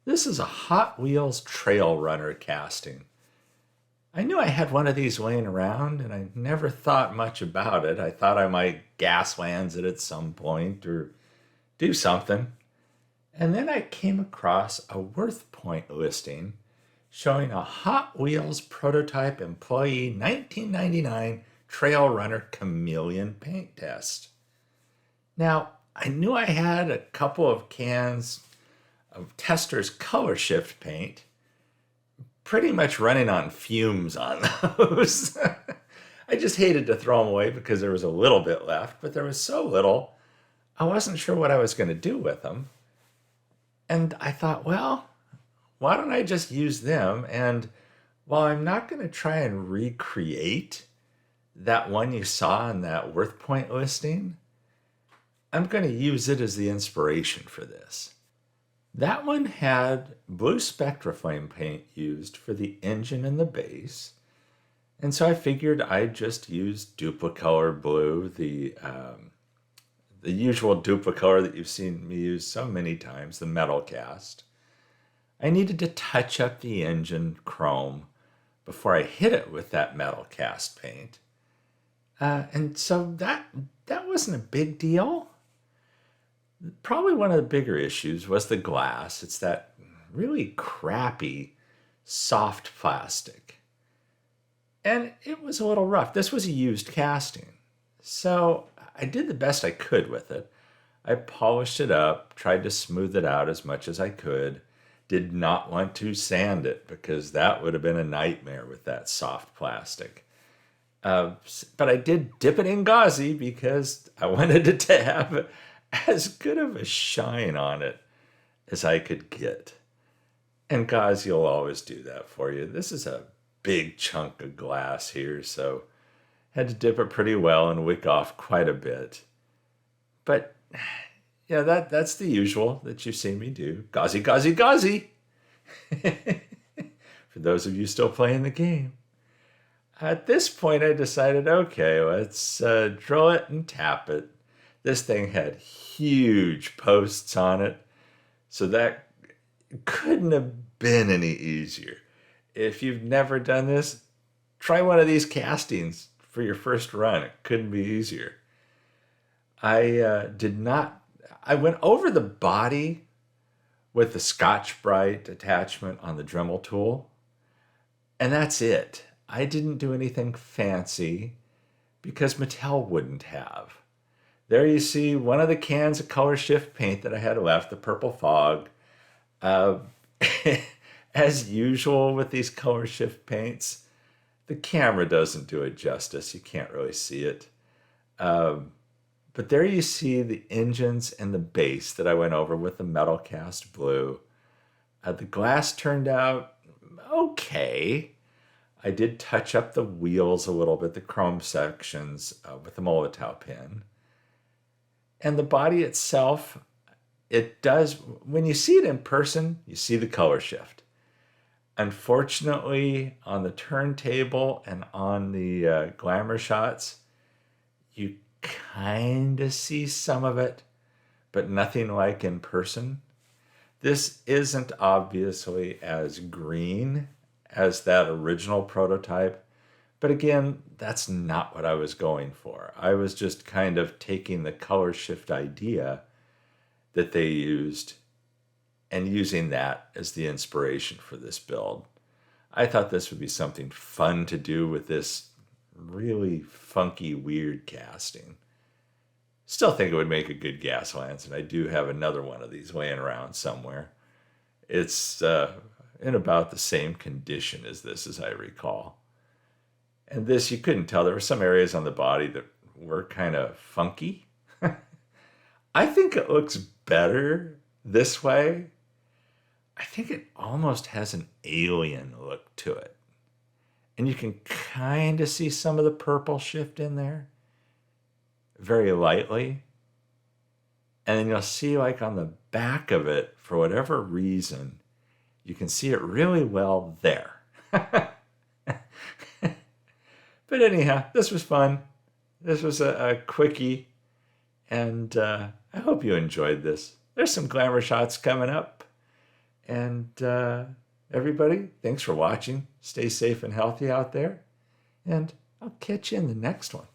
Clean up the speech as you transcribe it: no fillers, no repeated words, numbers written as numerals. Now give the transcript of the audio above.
This is a Hot Wheels trail runner casting. I knew I had one of these laying around and I never thought much about it. I thought I might gas lands it at some point or do something. And then I came across a WorthPoint listing showing a Hot Wheels prototype employee 1999 trail runner Chameleon paint test. Now, I knew I had a couple of cans of Testors Color Shift paint, pretty much running on fumes on those. I just hated to throw them away because there was a little bit left, but there was so little, I wasn't sure what I was going to do with them. And I thought, well, why don't I just use them? And while I'm not going to try and recreate that one you saw in that WorthPoint listing, I'm going to use it as the inspiration for this. That one had blue Spectraflame paint used for the engine and the base. And so I figured I'd just use Duplicolor blue, the usual Duplicolor that you've seen me use so many times, the metal cast. I needed to touch up the engine chrome before I hit it with that metal cast paint. And so that wasn't a big deal. Probably one of the bigger issues was the glass. It's that really crappy, soft plastic. And it was a little rough. This was a used casting. So I did the best I could with it. I polished it up, tried to smooth it out as much as I could. Did not want to sand it because that would have been a nightmare with that soft plastic. But I did dip it in gauzy because I wanted it to have as good of a shine on it as I could get. And gauzy will always do that for you. This is a big chunk of glass here, so had to dip it pretty well and wick off quite a bit. But yeah, that's the usual that you've seen me do. Gauzy, gauzy, gauzy! For those of you still playing the game. At this point, I decided, okay, let's drill it and tap it. This thing had huge posts on it, so that couldn't have been any easier. If you've never done this, try one of these castings for your first run. It couldn't be easier. I went over the body with the Scotch-Brite attachment on the Dremel tool, and that's it. I didn't do anything fancy because Mattel wouldn't have. There you see one of the cans of Color Shift paint that I had left, the Purple Fog. As usual with these Color Shift paints, the camera doesn't do it justice. You can't really see it. But there you see the engines and the base that I went over with the metal cast blue. The glass turned out okay. I did touch up the wheels a little bit, the chrome sections, with the Molotow pen. And the body itself, it does, when you see it in person, you see the color shift. Unfortunately, on the turntable and on the glamour shots, you kind of see some of it, but nothing like in person. This isn't obviously as green as that original prototype, but again, that's not what I was going for. I was just kind of taking the color shift idea that they used and using that as the inspiration for this build. I thought this would be something fun to do with this really funky, weird casting. Still think it would make a good gas lance, and I do have another one of these laying around somewhere. It's in about the same condition as this, as I recall. And this, you couldn't tell. There were some areas on the body that were kind of funky. I think it looks better this way. I think it almost has an alien look to it. And you can kind of see some of the purple shift in there, very lightly. And then you'll see, like, on the back of it, for whatever reason, you can see it really well there. But anyhow, this was fun. This was a quickie, and I hope you enjoyed this. There's some glamour shots coming up, And everybody, thanks for watching. Stay safe and healthy out there. And I'll catch you in the next one.